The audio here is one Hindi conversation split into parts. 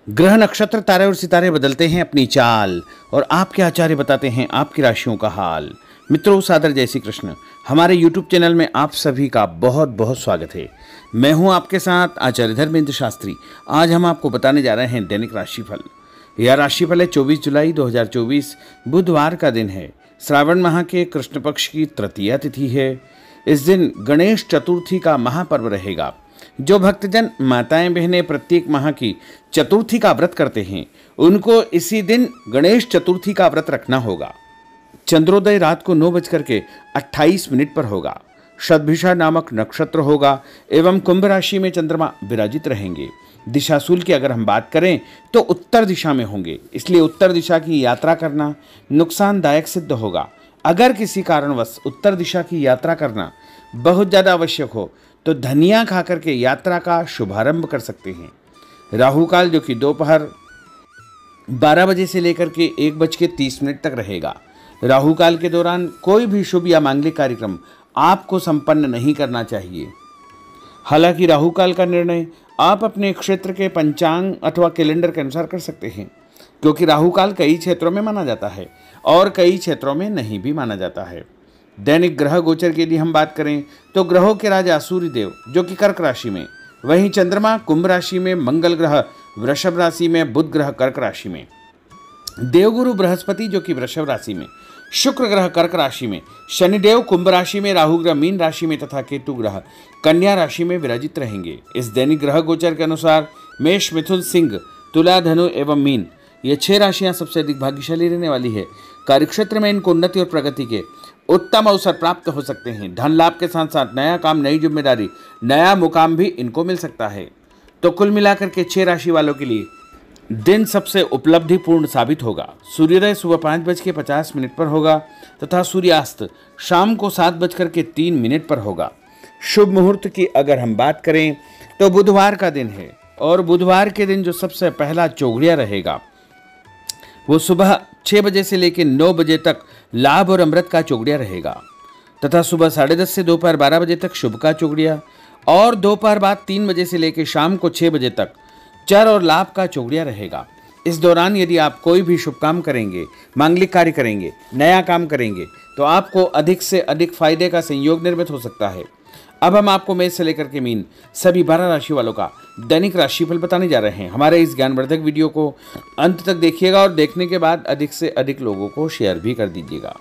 ग्रह नक्षत्र तारे और सितारे बदलते हैं अपनी चाल और आपके आचार्य बताते हैं आपकी राशियों का हाल। मित्रों, सादर जय श्री कृष्ण। हमारे YouTube चैनल में आप सभी का बहुत बहुत स्वागत है। मैं हूं आपके साथ आचार्य धर्मेंद्र शास्त्री। आज हम आपको बताने जा रहे हैं दैनिक राशिफल। यह राशिफल है 24 जुलाई 2024 बुधवार का दिन है। श्रावण माह के कृष्ण पक्ष की तृतीया तिथि है। इस दिन गणेश चतुर्थी का महापर्व रहेगा। जो भक्तजन माताएं बहनें प्रत्येक माह की चतुर्थी का व्रत करते हैं उनको इसी दिन गणेश चतुर्थी का व्रत रखना होगा। चंद्रोदय रात को 9:28 पर होगा। शतभिषा नामक नक्षत्र होगा एवं कुंभ राशि में चंद्रमा विराजित रहेंगे। दिशाशूल की अगर हम बात करें तो उत्तर दिशा में होंगे, इसलिए उत्तर दिशा की यात्रा करना नुकसानदायक सिद्ध होगा। अगर किसी कारणवश उत्तर दिशा की यात्रा करना बहुत ज़्यादा आवश्यक हो तो धनिया खा करके यात्रा का शुभारंभ कर सकते हैं। राहु काल जो कि दोपहर 12 बजे से लेकर के 1:30 तक रहेगा। राहु काल के दौरान कोई भी शुभ या मांगलिक कार्यक्रम आपको संपन्न नहीं करना चाहिए। हालांकि राहु काल का निर्णय आप अपने क्षेत्र के पंचांग अथवा कैलेंडर के अनुसार कर सकते हैं, क्योंकि राहु काल कई क्षेत्रों में माना जाता है और कई क्षेत्रों में नहीं भी माना जाता है। दैनिक ग्रह गोचर के लिए हम बात करें तो ग्रहों के राजा सूर्य देव जो कि कर्क राशि में, वहीं चंद्रमा कुंभ राशि में, मंगल ग्रह वृषभ राशि में, बुध ग्रह कर्क राशि में, देवगुरु बृहस्पति जो कि वृषभ राशि में, शुक्र ग्रह कर्क राशि में, शनिदेव कुंभ राशि में, राहु ग्रह मीन राशि में तथा केतु ग्रह कन्या राशि में विराजित रहेंगे। इस दैनिक ग्रह गोचर के अनुसार मेष, मिथुन, सिंह, तुला, धनु एवं मीन ये 6 राशियां सबसे अधिक भाग्यशाली रहने वाली है। कार्यक्षेत्र में इनको उन्नति और प्रगति के उत्तम अवसर प्राप्त हो सकते हैं। धन लाभ के साथ साथ नया काम, नई जिम्मेदारी, नया मुकाम भी इनको मिल सकता है। तो कुल मिलाकर के 6 राशि वालों के लिए दिन सबसे उपलब्धिपूर्ण साबित होगा। सूर्योदय सुबह 5:50 पर होगा तथा सूर्यास्त शाम को 7:03 पर होगा। शुभ मुहूर्त की अगर हम बात करें तो बुधवार का दिन है और बुधवार के दिन जो सबसे पहला चौघड़िया रहेगा वो सुबह 6 बजे से लेकर 9 बजे तक लाभ और अमृत का चौघड़िया रहेगा तथा सुबह 10:30 से दोपहर 12 बजे तक शुभ का चौघड़िया और दोपहर बाद 3 बजे से लेकर शाम को 6 बजे तक चर और लाभ का चौघड़िया रहेगा। इस दौरान यदि आप कोई भी शुभ काम करेंगे, मांगलिक कार्य करेंगे, नया काम करेंगे तो आपको अधिक से अधिक फायदे का संयोग निर्मित हो सकता है। अब हम आपको मेष से लेकर के मीन सभी 12 राशि वालों का दैनिक राशिफल बताने जा रहे हैं। हमारे इस ज्ञानवर्धक वीडियो को अंत तक देखिएगा और देखने के बाद अधिक से अधिक लोगों को शेयर भी कर दीजिएगा।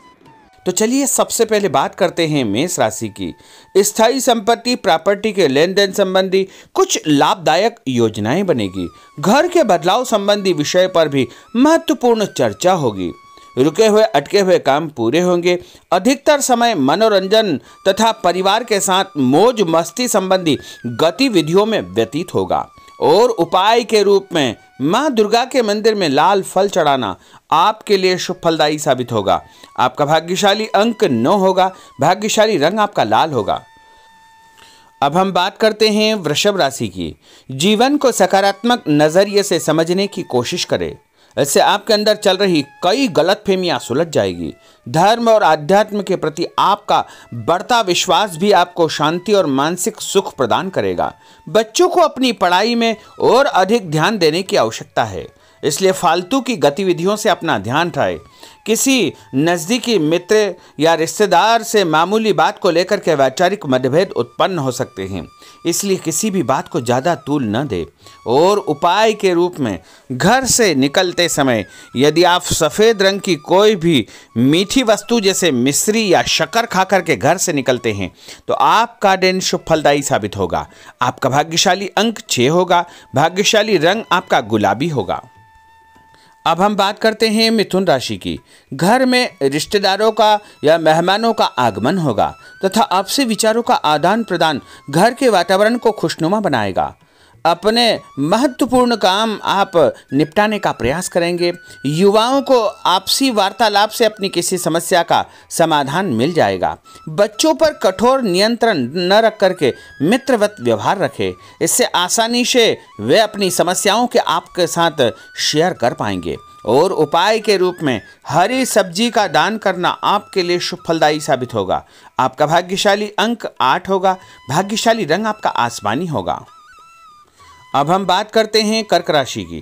तो चलिए सबसे पहले बात करते हैं मेष राशि की। स्थायी संपत्ति, प्रॉपर्टी के लेन देन संबंधी कुछ लाभदायक योजनाएं बनेगी। घर के बदलाव संबंधी विषय पर भी महत्वपूर्ण चर्चा होगी। रुके हुए अटके हुए काम पूरे होंगे। अधिकतर समय मनोरंजन तथा परिवार के साथ मौज मस्ती संबंधी गतिविधियों में व्यतीत होगा और उपाय के रूप में मां दुर्गा के मंदिर में लाल फल चढ़ाना आपके लिए शुभ फलदायी साबित होगा। आपका भाग्यशाली अंक 9 होगा। भाग्यशाली रंग आपका लाल होगा। अब हम बात करते हैं वृषभ राशि की। जीवन को सकारात्मक नजरिए से समझने की कोशिश करें। इससे आपके अंदर चल रही कई गलतफहमियां सुलझ जाएगी। धर्म और आध्यात्म के प्रति आपका बढ़ता विश्वास भी आपको शांति और मानसिक सुख प्रदान करेगा। बच्चों को अपनी पढ़ाई में और अधिक ध्यान देने की आवश्यकता है, इसलिए फालतू की गतिविधियों से अपना ध्यान हटाएं। किसी नज़दीकी मित्र या रिश्तेदार से मामूली बात को लेकर के वैचारिक मतभेद उत्पन्न हो सकते हैं, इसलिए किसी भी बात को ज़्यादा तूल न दे। और उपाय के रूप में घर से निकलते समय यदि आप सफ़ेद रंग की कोई भी मीठी वस्तु जैसे मिश्री या शक्कर खा करके घर से निकलते हैं तो आपका दिन शुभ फलदायी साबित होगा। आपका भाग्यशाली अंक 6 होगा। भाग्यशाली रंग आपका गुलाबी होगा। अब हम बात करते हैं मिथुन राशि की। घर में रिश्तेदारों का या मेहमानों का आगमन होगा तथा आपसी विचारों का आदान प्रदान घर के वातावरण को खुशनुमा बनाएगा। अपने महत्वपूर्ण काम आप निपटाने का प्रयास करेंगे। युवाओं को आपसी वार्तालाप से अपनी किसी समस्या का समाधान मिल जाएगा। बच्चों पर कठोर नियंत्रण न रख करके मित्रवत व्यवहार रखें, इससे आसानी से वे अपनी समस्याओं के आपके साथ शेयर कर पाएंगे। और उपाय के रूप में हरी सब्जी का दान करना आपके लिए शुभ फलदायी साबित होगा। आपका भाग्यशाली अंक 8 होगा। भाग्यशाली रंग आपका आसमानी होगा। अब हम बात करते हैं कर्क राशि की।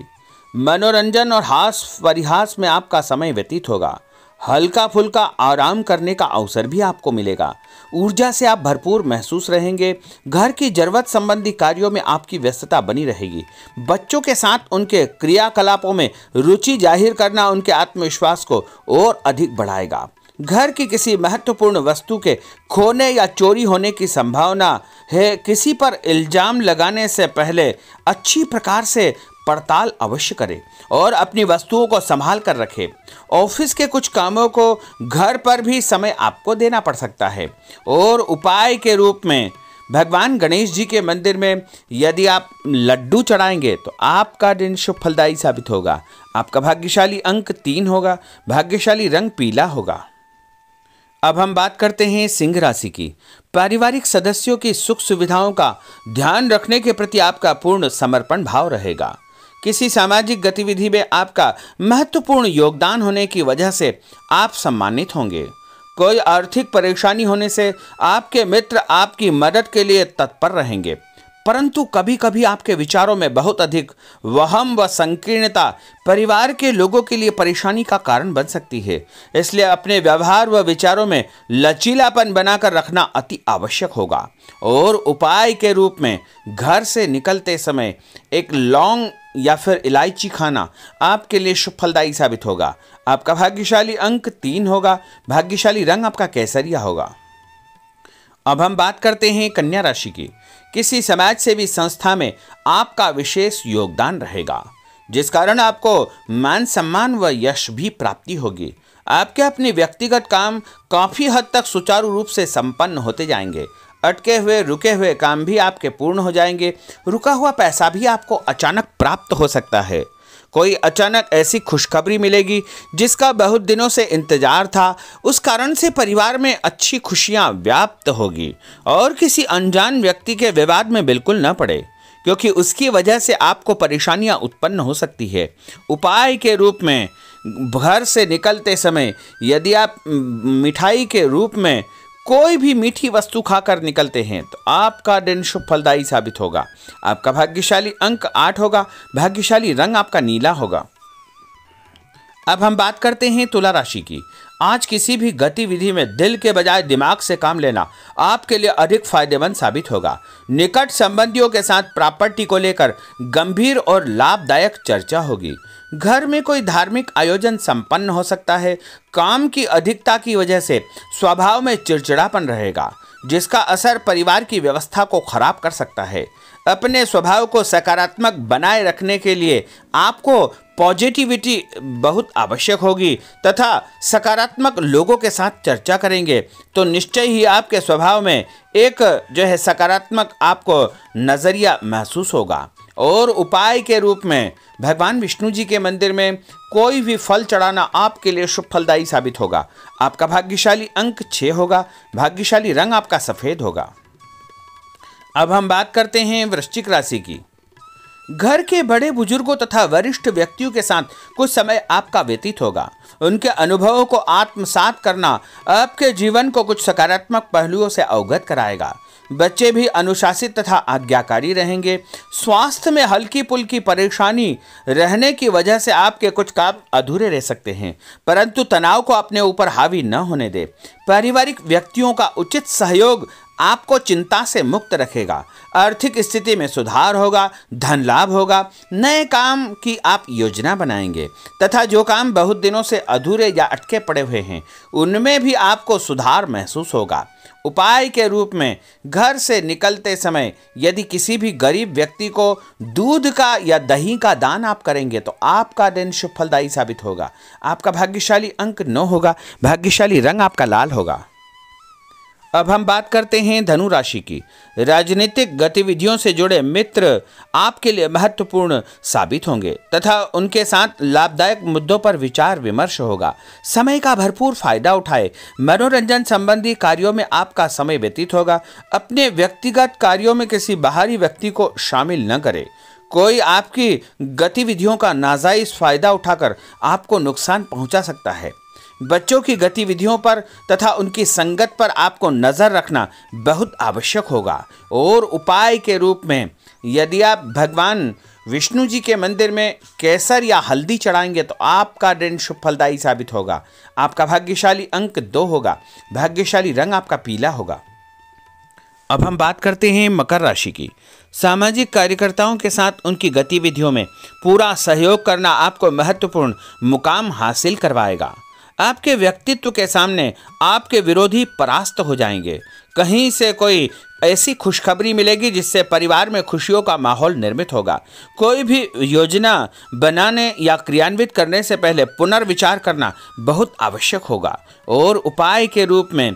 मनोरंजन और हास परिहास में आपका समय व्यतीत होगा। हल्का फुल्का आराम करने का अवसर भी आपको मिलेगा। ऊर्जा से आप भरपूर महसूस रहेंगे। घर की जरूरत संबंधी कार्यों में आपकी व्यस्तता बनी रहेगी। बच्चों के साथ उनके क्रियाकलापों में रुचि जाहिर करना उनके आत्मविश्वास को और अधिक बढ़ाएगा। घर की किसी महत्वपूर्ण वस्तु के खोने या चोरी होने की संभावना है। किसी पर इल्जाम लगाने से पहले अच्छी प्रकार से पड़ताल अवश्य करें और अपनी वस्तुओं को संभाल कर रखें। ऑफिस के कुछ कामों को घर पर भी समय आपको देना पड़ सकता है। और उपाय के रूप में भगवान गणेश जी के मंदिर में यदि आप लड्डू चढ़ाएंगे तो आपका दिन शुभ फलदायी साबित होगा। आपका भाग्यशाली अंक 3 होगा। भाग्यशाली रंग पीला होगा। अब हम बात करते हैं सिंह राशि की। पारिवारिक सदस्यों की सुख सुविधाओं का ध्यान रखने के प्रति आपका पूर्ण समर्पण भाव रहेगा। किसी सामाजिक गतिविधि में आपका महत्वपूर्ण योगदान होने की वजह से आप सम्मानित होंगे। कोई आर्थिक परेशानी होने से आपके मित्र आपकी मदद के लिए तत्पर रहेंगे, परंतु कभी कभी आपके विचारों में बहुत अधिक वहम व संकीर्णता परिवार के लोगों के लिए परेशानी का कारण बन सकती है। इसलिए अपने व्यवहार व विचारों में लचीलापन बनाकर रखना अति आवश्यक होगा। और उपाय के रूप में घर से निकलते समय एक लौंग या फिर इलायची खाना आपके लिए शुभ फलदायी साबित होगा। आपका भाग्यशाली अंक 3 होगा। भाग्यशाली रंग आपका केसरिया होगा। अब हम बात करते हैं कन्या राशि की। किसी समाज सेवी संस्था में आपका विशेष योगदान रहेगा, जिस कारण आपको मान सम्मान व यश भी प्राप्ति होगी। आपके अपने व्यक्तिगत काम काफी हद तक सुचारू रूप से संपन्न होते जाएंगे। अटके हुए रुके हुए काम भी आपके पूर्ण हो जाएंगे। रुका हुआ पैसा भी आपको अचानक प्राप्त हो सकता है। कोई अचानक ऐसी खुशखबरी मिलेगी जिसका बहुत दिनों से इंतजार था। उस कारण से परिवार में अच्छी खुशियां व्याप्त होगी। और किसी अनजान व्यक्ति के विवाद में बिल्कुल न पड़े, क्योंकि उसकी वजह से आपको परेशानियां उत्पन्न हो सकती है। उपाय के रूप में घर से निकलते समय यदि आप मिठाई के रूप में कोई भी मीठी वस्तु खाकर निकलते हैं तो आपका दिन शुभ फलदायी साबित होगा। आपका भाग्यशाली अंक 8 होगा। भाग्यशाली रंग आपका नीला होगा। अब हम बात करते हैं तुला राशि की। आज किसी भी गतिविधि में दिल के बजाय दिमाग से काम लेना आपके लिए अधिक फायदेमंद साबित होगा। निकट संबंधियों के साथ प्रॉपर्टी को लेकर गंभीर और लाभदायक चर्चा होगी। घर में कोई धार्मिक आयोजन संपन्न हो सकता है। काम की अधिकता की वजह से स्वभाव में चिड़चिड़ापन रहेगा, जिसका असर परिवार की व्यवस्था को खराब कर सकता है। अपने स्वभाव को सकारात्मक बनाए रखने के लिए आपको पॉजिटिविटी बहुत आवश्यक होगी तथा सकारात्मक लोगों के साथ चर्चा करेंगे तो निश्चय ही आपके स्वभाव में एक सकारात्मक आपको नज़रिया महसूस होगा। और उपाय के रूप में भगवान विष्णु जी के मंदिर में कोई भी फल चढ़ाना आपके लिए शुभ फलदायी साबित होगा। आपका भाग्यशाली अंक 6 होगा। भाग्यशाली रंग आपका सफ़ेद होगा। अब हम बात करते हैं वृश्चिक राशि की। घर के बड़े बुजुर्गों तथा वरिष्ठ व्यक्तियों के साथ कुछ समय आपका व्यतीत होगा। उनके अनुभवों को आत्मसात करना आपके जीवन को कुछ सकारात्मक पहलुओं से अवगत कराएगा। बच्चे भी अनुशासित तथा आज्ञाकारी रहेंगे। स्वास्थ्य में हल्की पुल्की परेशानी रहने की वजह से आपके कुछ काम अधूरे रह सकते हैं, परंतु तनाव को अपने ऊपर हावी न होने दे। पारिवारिक व्यक्तियों का उचित सहयोग आपको चिंता से मुक्त रखेगा। आर्थिक स्थिति में सुधार होगा। धन लाभ होगा। नए काम की आप योजना बनाएंगे तथा जो काम बहुत दिनों से अधूरे या अटके पड़े हुए हैं उनमें भी आपको सुधार महसूस होगा। उपाय के रूप में घर से निकलते समय यदि किसी भी गरीब व्यक्ति को दूध का या दही का दान आप करेंगे तो आपका दिन शुभ फलदायी साबित होगा। आपका भाग्यशाली अंक 9 होगा। भाग्यशाली रंग आपका लाल होगा। अब हम बात करते हैं धनु राशि की। राजनीतिक गतिविधियों से जुड़े मित्र आपके लिए महत्वपूर्ण साबित होंगे तथा उनके साथ लाभदायक मुद्दों पर विचार विमर्श होगा। समय का भरपूर फायदा उठाए। मनोरंजन संबंधी कार्यों में आपका समय व्यतीत होगा। अपने व्यक्तिगत कार्यों में किसी बाहरी व्यक्ति को शामिल न करें। कोई आपकी गतिविधियों का नाजायज फायदा उठाकर आपको नुकसान पहुंचा सकता है। बच्चों की गतिविधियों पर तथा उनकी संगत पर आपको नजर रखना बहुत आवश्यक होगा। और उपाय के रूप में यदि आप भगवान विष्णु जी के मंदिर में केसर या हल्दी चढ़ाएंगे तो आपका दिन शुभ फलदायी साबित होगा। आपका भाग्यशाली अंक 2 होगा। भाग्यशाली रंग आपका पीला होगा। अब हम बात करते हैं मकर राशि की। सामाजिक कार्यकर्ताओं के साथ उनकी गतिविधियों में पूरा सहयोग करना आपको महत्वपूर्ण मुकाम हासिल करवाएगा। आपके व्यक्तित्व के सामने आपके विरोधी परास्त हो जाएंगे। कहीं से कोई ऐसी खुशखबरी मिलेगी जिससे परिवार में खुशियों का माहौल निर्मित होगा। कोई भी योजना बनाने या क्रियान्वित करने से पहले पुनर्विचार करना बहुत आवश्यक होगा। और उपाय के रूप में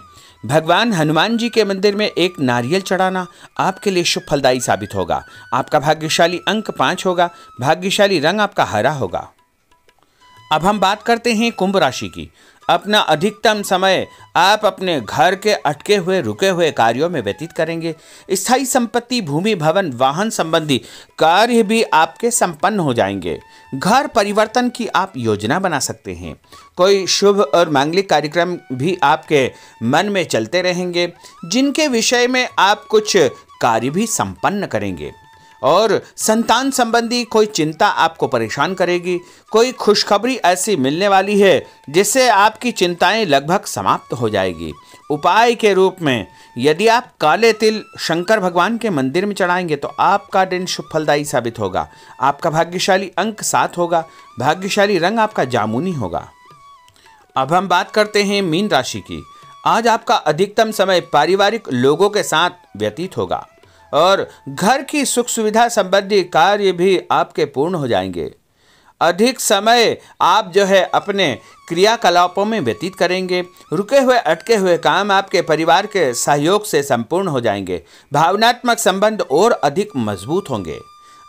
भगवान हनुमान जी के मंदिर में एक नारियल चढ़ाना आपके लिए शुभ फलदायी साबित होगा। आपका भाग्यशाली अंक 5 होगा। भाग्यशाली रंग आपका हरा होगा। अब हम बात करते हैं कुंभ राशि की। अपना अधिकतम समय आप अपने घर के अटके हुए रुके हुए कार्यों में व्यतीत करेंगे। स्थायी संपत्ति, भूमि, भवन, वाहन संबंधी कार्य भी आपके संपन्न हो जाएंगे। घर परिवर्तन की आप योजना बना सकते हैं। कोई शुभ और मांगलिक कार्यक्रम भी आपके मन में चलते रहेंगे, जिनके विषय में आप कुछ कार्य भी संपन्न करेंगे। और संतान संबंधी कोई चिंता आपको परेशान करेगी। कोई खुशखबरी ऐसी मिलने वाली है जिससे आपकी चिंताएं लगभग समाप्त हो जाएगी। उपाय के रूप में यदि आप काले तिल शंकर भगवान के मंदिर में चढ़ाएंगे तो आपका दिन शुभ फलदायी साबित होगा। आपका भाग्यशाली अंक 7 होगा। भाग्यशाली रंग आपका जामुनी होगा। अब हम बात करते हैं मीन राशि की। आज आपका अधिकतम समय पारिवारिक लोगों के साथ व्यतीत होगा और घर की सुख सुविधा संबंधी कार्य भी आपके पूर्ण हो जाएंगे। अधिक समय आप अपने क्रियाकलापों में व्यतीत करेंगे। रुके हुए अटके हुए काम आपके परिवार के सहयोग से संपूर्ण हो जाएंगे। भावनात्मक संबंध और अधिक मजबूत होंगे।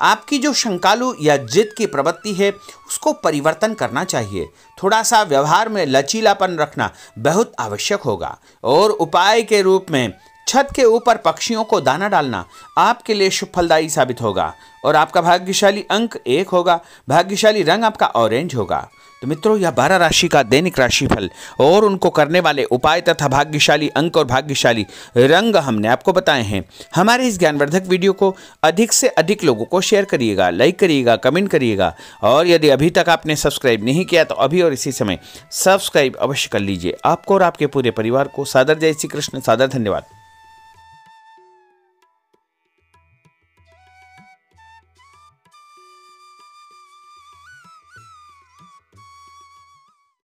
आपकी जो शंकालु या जिद की प्रवृत्ति है उसको परिवर्तन करना चाहिए। थोड़ा सा व्यवहार में लचीलापन रखना बहुत आवश्यक होगा। और उपाय के रूप में छत के ऊपर पक्षियों को दाना डालना आपके लिए शुभ फलदायी साबित होगा। और आपका भाग्यशाली अंक 1 होगा। भाग्यशाली रंग आपका ऑरेंज होगा। तो मित्रों, यह 12 राशि का दैनिक राशिफल और उनको करने वाले उपाय तथा भाग्यशाली अंक और भाग्यशाली रंग हमने आपको बताए हैं। हमारे इस ज्ञानवर्धक वीडियो को अधिक से अधिक लोगों को शेयर करिएगा, लाइक करिएगा, कमेंट करिएगा। और यदि अभी तक आपने सब्सक्राइब नहीं किया तो अभी और इसी समय सब्सक्राइब अवश्य कर लीजिए। आपको और आपके पूरे परिवार को सादर जय श्री कृष्ण, सादर धन्यवाद।